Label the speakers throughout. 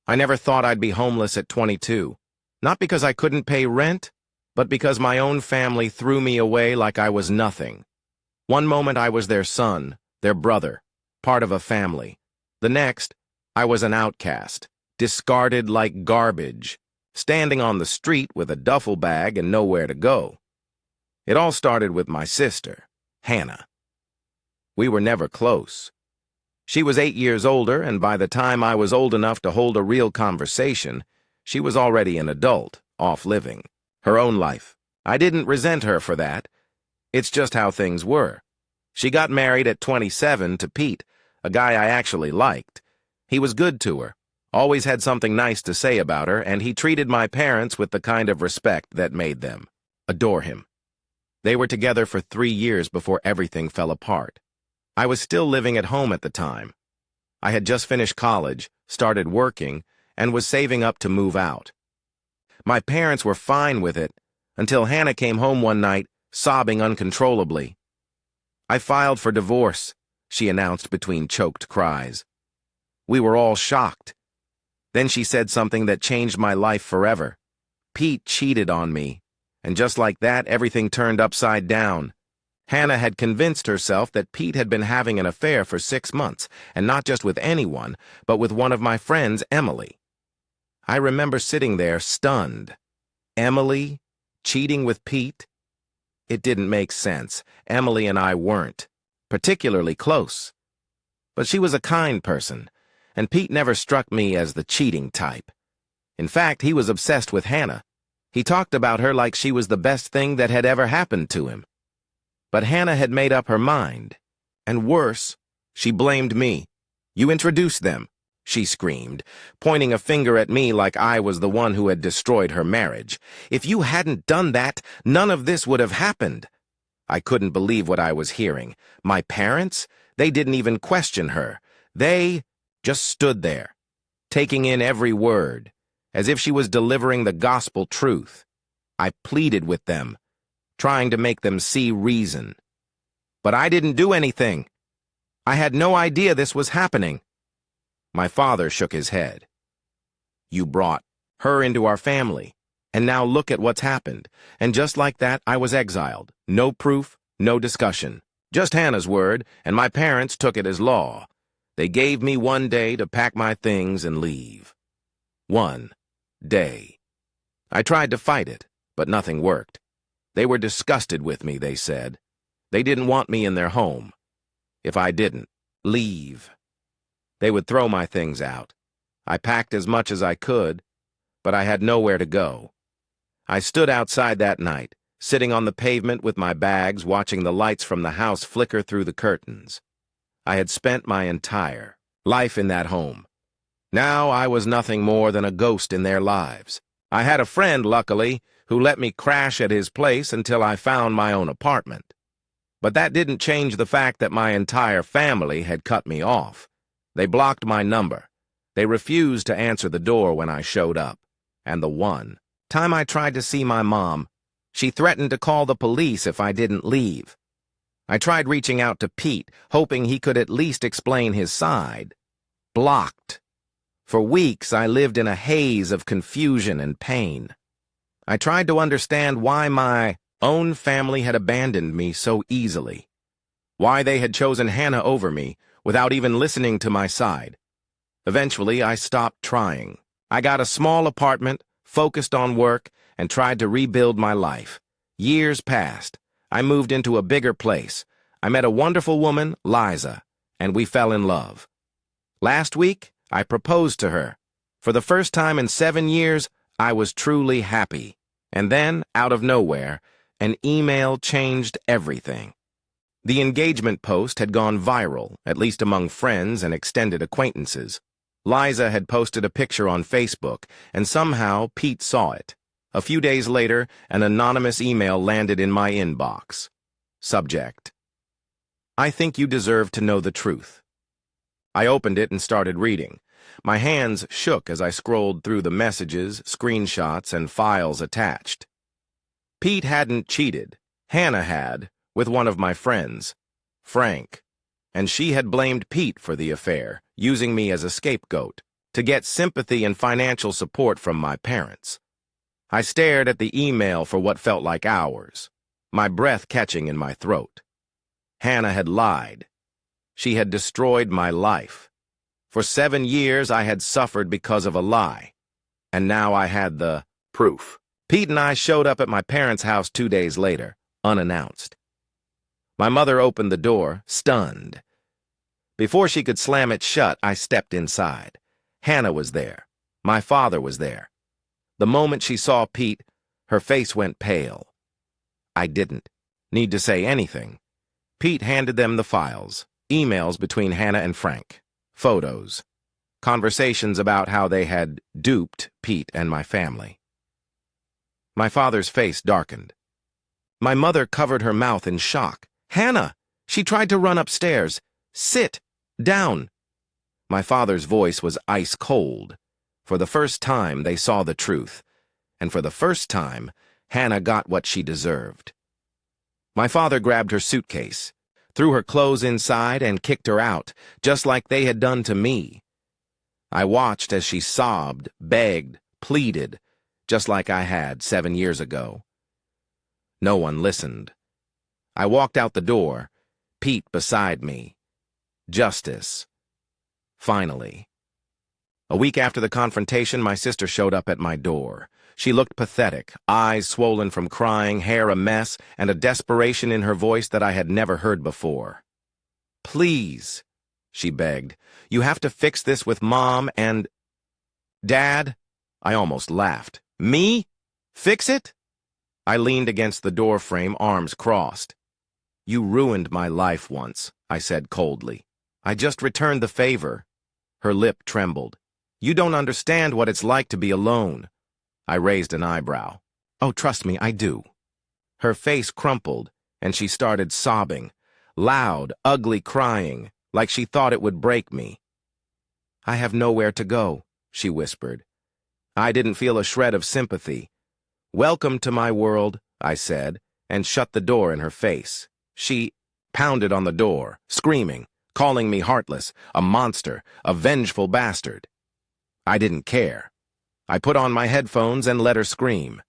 Speaker 1: I never thought I'd be homeless at 22. Not because I couldn't pay rent, but because my own family threw me away like I was nothing. One moment I was their son, their brother, part of a family. The next, I was an outcast, discarded like garbage, standing on the street with a duffel bag and nowhere to go. It all started with my sister, Hannah. We were never close. She was 8 years older, and by the time I was old enough to hold a real conversation, she was already an adult, off living her own life. I didn't resent her for that. It's just how things were. She got married at 27 to Pete, a guy I actually liked. He was good to her, always had something nice to say about her, and he treated my parents with the kind of respect that made them adore him. They were together for 3 years before everything fell apart. I was still living at home at the time. I had just finished college, started working, and was saving up to move out. My parents were fine with it until Hannah came home one night, sobbing uncontrollably. "I filed for divorce," she announced between choked cries. We were all shocked. Then she said something that changed my life forever. Pete cheated on me, and just like that, everything turned upside down. Hannah had convinced herself that Pete had been having an affair for 6 months, and not just with anyone, but with one of my friends, Emily. I remember sitting there, stunned. Emily? Cheating with Pete? It didn't make sense. Emily and I weren't particularly close. But she was a kind person, and Pete never struck me as the cheating type. In fact, he was obsessed with Hannah. He talked about her like she was the best thing that had ever happened to him. But Hannah had made up her mind. And worse, she blamed me. "You introduced them," she screamed, pointing a finger at me like I was the one who had destroyed her marriage. "If you hadn't done that, none of this would have happened." I couldn't believe what I was hearing. My parents? They didn't even question her. They just stood there, taking in every word, as if she was delivering the gospel truth. I pleaded with them, trying to make them see reason. But I didn't do anything. I had no idea this was happening. My father shook his head. "You brought her into our family, and now look at what's happened." And just like that, I was exiled. No proof, no discussion. Just Hannah's word, and my parents took it as law. They gave me 1 day to pack my things and leave. 1 day. I tried to fight it, but nothing worked. They were disgusted with me, they said. They didn't want me in their home. If I didn't leave, they would throw my things out. I packed as much as I could, but I had nowhere to go. I stood outside that night, sitting on the pavement with my bags, watching the lights from the house flicker through the curtains. I had spent my entire life in that home. Now I was nothing more than a ghost in their lives. I had a friend, luckily, who let me crash at his place until I found my own apartment. But that didn't change the fact that my entire family had cut me off. They blocked my number. They refused to answer the door when I showed up. And the one time I tried to see my mom, she threatened to call the police if I didn't leave. I tried reaching out to Pete, hoping he could at least explain his side. Blocked. For weeks, I lived in a haze of confusion and pain. I tried to understand why my own family had abandoned me so easily, why they had chosen Hannah over me without even listening to my side. Eventually, I stopped trying. I got a small apartment, focused on work, and tried to rebuild my life. Years passed. I moved into a bigger place. I met a wonderful woman, Liza, and we fell in love. Last week, I proposed to her. For the first time in 7 years, I was truly happy. And then, out of nowhere, an email changed everything. The engagement post had gone viral, at least among friends and extended acquaintances. Liza had posted a picture on Facebook, and somehow Pete saw it. A few days later, an anonymous email landed in my inbox. Subject: "I think you deserve to know the truth." I opened it and started reading. My hands shook as I scrolled through the messages, screenshots, and files attached. Pete hadn't cheated. Hannah had, with one of my friends, Frank, and she had blamed Pete for the affair, using me as a scapegoat. to get sympathy and financial support from my parents. I stared at the email for what felt like hours, my breath catching in my throat. Hannah had lied. She had destroyed my life. For 7 years, I had suffered because of a lie. And now I had the proof. Pete and I showed up at my parents' house 2 days later, unannounced. My mother opened the door, stunned. Before she could slam it shut, I stepped inside. Hannah was there. My father was there. The moment she saw Pete, her face went pale. I didn't need to say anything. Pete handed them the files, emails between Hannah and Frank, photos, conversations about how they had duped Pete and my family. My father's face darkened. My mother covered her mouth in shock. "Hannah!" She tried to run upstairs. "Sit down." My father's voice was ice cold. For the first time, they saw the truth. And for the first time, Hannah got what she deserved. My father grabbed her suitcase, threw her clothes inside, and kicked her out, just like they had done to me. I watched as she sobbed, begged, pleaded, just like I had 7 years ago. No one listened. I walked out the door, Pete beside me. Justice. Finally. A week after the confrontation, my sister showed up at my door. She looked pathetic, eyes swollen from crying, hair a mess, and a desperation in her voice that I had never heard before. "Please," she begged, "you have to fix this with Mom and Dad." I almost laughed. "Me? Fix it?" I leaned against the door frame, arms crossed. "You ruined my life once," I said coldly. "I just returned the favor." Her lip trembled. "You don't understand what it's like to be alone." I raised an eyebrow. "Oh, trust me, I do." Her face crumpled, and she started sobbing, loud, ugly crying, like she thought it would break me. "I have nowhere to go," she whispered. I didn't feel a shred of sympathy. "Welcome to my world," I said, and shut the door in her face. She pounded on the door, screaming, calling me heartless, a monster, a vengeful bastard. I didn't care. I put on my headphones and let her scream.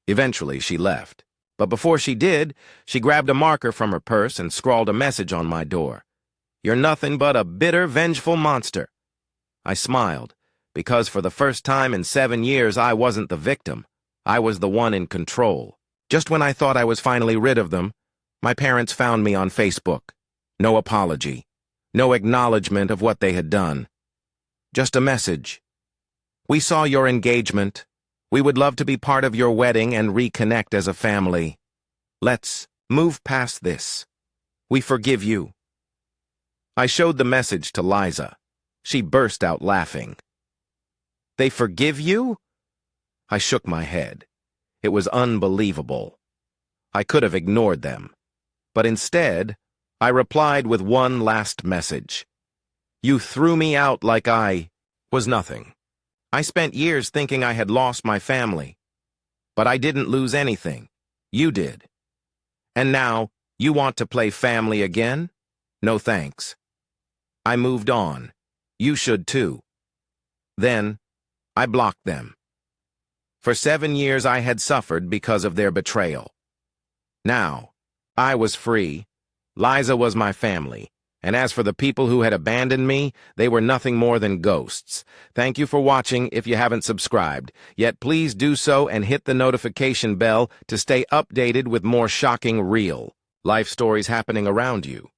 Speaker 1: Eventually, she left. But before she did, she grabbed a marker from her purse and scrawled a message on my door. "You're nothing but a bitter, vengeful monster." I smiled, because for the first time in 7 years, I wasn't the victim. I was the one in control. Just when I thought I was finally rid of them, my parents found me on Facebook. No apology. No acknowledgement of what they had done. Just a message. "We saw your engagement. We would love to be part of your wedding and reconnect as a family. Let's move past this. We forgive you." I showed the message to Liza. She burst out laughing. "They forgive you?" I shook my head. It was unbelievable. I could have ignored them. But instead, I replied with one last message. "You threw me out like I was nothing. I spent years thinking I had lost my family. But I didn't lose anything. You did. And now, you want to play family again? No thanks." I moved on. You should too. Then, I blocked them. For 7 years I had suffered because of their betrayal. Now, I was free. Liza was my family. And as for the people who had abandoned me, they were nothing more than ghosts. Thank you for watching if you haven't subscribed. Yet please do so and hit the notification bell to stay updated with more shocking real life stories happening around you.